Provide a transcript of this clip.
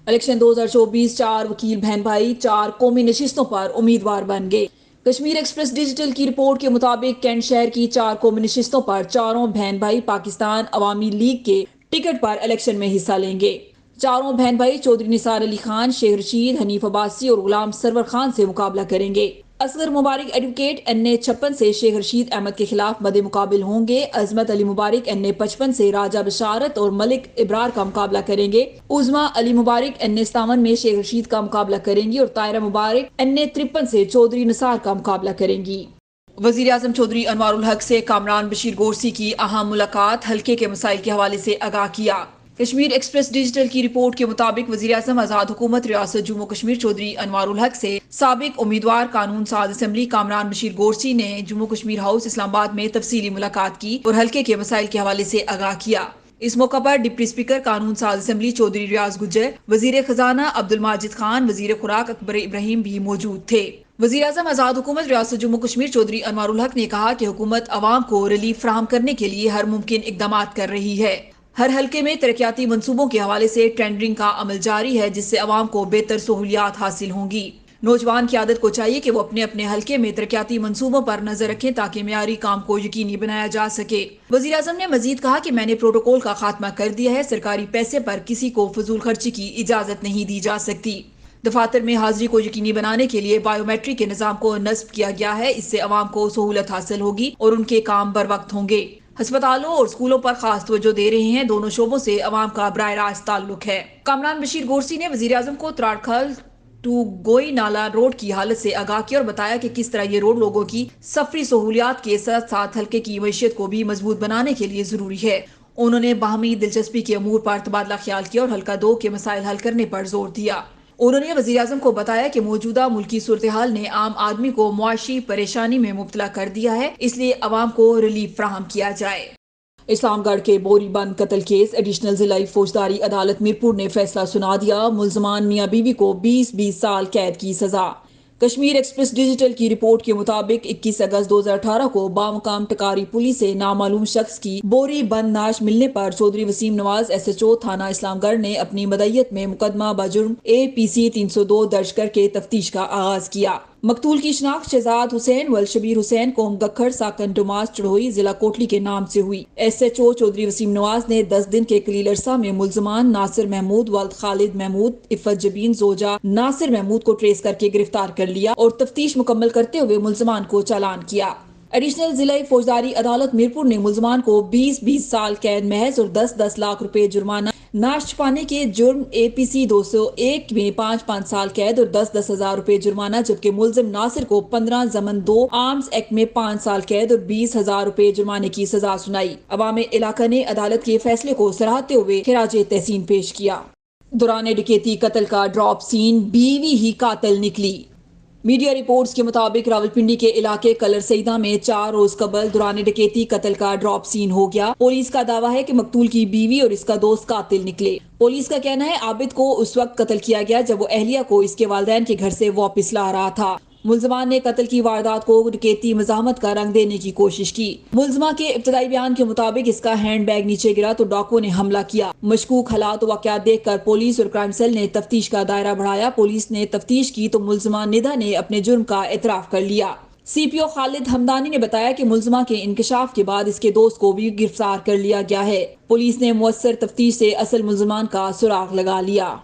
Election 2024 4 وکیل بہن بھائی 4 قومی نشستوں پر امیدوار بن گئے۔ کشمیر ایکسپریس ڈیجیٹل کی رپورٹ کے مطابق کینٹ شہر کی 4 قومی نشستوں پر چاروں بہن بھائی پاکستان عوامی لیگ کے ٹکٹ پر الیکشن میں حصہ لیں گے۔ چاروں بہن بھائی چودھری نثار علی خان، شیخ رشید، حنیف عباسی اور غلام سرور خان سے مقابلہ کریں گے۔ اصغر مبارک ایڈوکیٹ NA56 سے شیخ رشید احمد کے خلاف مد مقابل ہوں گے۔ عظمت علی مبارک NA55 سے راجہ بشارت اور ملک ابرار کا مقابلہ کریں گے۔ عظما علی مبارک NA57 میں شیخ رشید کا مقابلہ کریں گی اور طاہرہ مبارک NA53 سے چودھری نثار کا مقابلہ کریں گی۔ وزیر اعظم چودھری انوار الحق سے کامران بشیر گورسی کی اہم ملاقات، حلقے کے مسائل کے حوالے سے آگاہ کیا۔ کشمیر ایکسپریس ڈیجیٹل کی رپورٹ کے مطابق وزیر اعظم آزاد حکومت ریاست جموں کشمیر چودھری انوار الحق سے سابق امیدوار قانون ساز اسمبلی کامران بشیر گورسی نے جموں کشمیر ہاؤس اسلام آباد میں تفصیلی ملاقات کی اور حلقے کے مسائل کے حوالے سے آگاہ کیا۔ اس موقع پر ڈپٹی اسپیکر قانون ساز اسمبلی چودھری ریاض گجر، وزیر خزانہ عبد الماجد خان، وزیر خوراک اکبر ابراہیم بھی موجود تھے۔ وزیر اعظم آزاد حکومت ریاست جموں کشمیر چودھری انوار الحق نے کہا کہ حکومت عوام کو ریلیف فراہم کرنے کے لیے ہر ممکن اقدامات کر رہی ہے۔ ہر حلقے میں ترقیاتی منصوبوں کے حوالے سے ٹینڈرنگ کا عمل جاری ہے، جس سے عوام کو بہتر سہولیات حاصل ہوں گی۔ نوجوان قیادت کو چاہیے کہ وہ اپنے اپنے حلقے میں ترقیاتی منصوبوں پر نظر رکھیں تاکہ معیاری کام کو یقینی بنایا جا سکے۔ وزیر اعظم نے مزید کہا کہ میں نے پروٹوکول کا خاتمہ کر دیا ہے، سرکاری پیسے پر کسی کو فضول خرچی کی اجازت نہیں دی جا سکتی۔ دفاتر میں حاضری کو یقینی بنانے کے لیے بائیو میٹرک کے نظام کو نصب کیا گیا ہے، اس سے عوام کو سہولت حاصل ہوگی اور ان کے کام بر وقت ہوں گے۔ ہسپتالوں اور اسکولوں پر خاص توجہ دے رہے ہیں، دونوں شعبوں سے عوام کا براہ راست تعلق ہے۔ کامران بشیر گورسی نے وزیر اعظم کو تراڑکھل ٹو گوئی نالا روڈ کی حالت سے آگاہ کیا اور بتایا کہ کس طرح یہ روڈ لوگوں کی سفری سہولیات کے ساتھ ساتھ حلقے کی معیشت کو بھی مضبوط بنانے کے لیے ضروری ہے۔ انہوں نے باہمی دلچسپی کے امور پر تبادلہ خیال کیا اور حلقہ 2 کے مسائل حل کرنے پر زور دیا۔ انہوں نے وزیر اعظم کو بتایا کہ موجودہ ملکی صورتحال نے عام آدمی کو معاشی پریشانی میں مبتلا کر دیا ہے، اس لیے عوام کو ریلیف فراہم کیا جائے۔ اسلام گڑھ کے بوری بند قتل کیس، ایڈیشنل ضلعی فوجداری عدالت میرپور نے فیصلہ سنا دیا، ملزمان میاں بیوی کو 20 سال قید کی سزا۔ کشمیر ایکسپریس ڈیجیٹل کی رپورٹ کے مطابق 21 اگست 2018 کو بامقام ٹکاری پولیس سے نامعلوم شخص کی بوری بند نعش ملنے پر چودھری وسیم نواز SHO تھانہ اسلام گڑھ نے اپنی مدعیت میں مقدمہ بجرم APC 302 درج کر کے تفتیش کا آغاز کیا۔ مقتول کی شناخت شہزاد حسین ول شبیر حسین قوم گکھڑ ساکن ڈوماس چڑھوئی ضلع کوٹلی کے نام سے ہوئی۔ SHO چودھری وسیم نواز نے 10 دن کے قلیل عرصہ میں ملزمان ناصر محمود ولد خالد محمود عفت جبین زوجہ ناصر محمود کو ٹریس کر کے گرفتار کر لیا اور تفتیش مکمل کرتے ہوئے ملزمان کو چالان کیا۔ ایڈیشنل ضلعی فوجداری عدالت میرپور نے ملزمان کو 20 سال قید محض اور 10 لاکھ روپے جرمانہ نعش چھپانے کے جرم APC 201 میں 5 سال قید اور 10 ہزار روپے جرمانہ، جبکہ ملزم ناصر کو 15 ضمن 2 آرمز ایکٹ میں 5 سال قید اور 20 ہزار روپے جرمانے کی سزا سنائی۔ عوام علاقہ نے عدالت کے فیصلے کو سراہتے ہوئے خراج تحسین پیش کیا۔ دوران ڈکیتی قتل کا ڈراپ سین، بیوی ہی قاتل نکلی۔ میڈیا رپورٹس کے مطابق راولپنڈی کے علاقے کلر سیدہ میں 4 روز قبل دوران ڈکیتی قتل کا ڈراپ سین ہو گیا۔ پولیس کا دعویٰ ہے کہ مقتول کی بیوی اور اس کا دوست قاتل نکلے۔ پولیس کا کہنا ہے عابد کو اس وقت قتل کیا گیا جب وہ اہلیہ کو اس کے والدین کے گھر سے واپس لا رہا تھا۔ ملزمان نے قتل کی واردات کو ڈکیتی مزاحمت کا رنگ دینے کی کوشش کی۔ ملزمہ کے ابتدائی بیان کے مطابق اس کا ہینڈ بیگ نیچے گرا تو ڈاکوؤں نے حملہ کیا۔ مشکوک حالات و واقعات دیکھ کر پولیس اور کرائم سیل نے تفتیش کا دائرہ بڑھایا۔ پولیس نے تفتیش کی تو ملزمہ ندھا نے اپنے جرم کا اعتراف کر لیا۔ CPO خالد حمدانی نے بتایا کہ ملزمہ کے انکشاف کے بعد اس کے دوست کو بھی گرفتار کر لیا گیا ہے۔ پولیس نے مؤثر تفتیش سے اصل ملزمان کا سراغ لگا لیا۔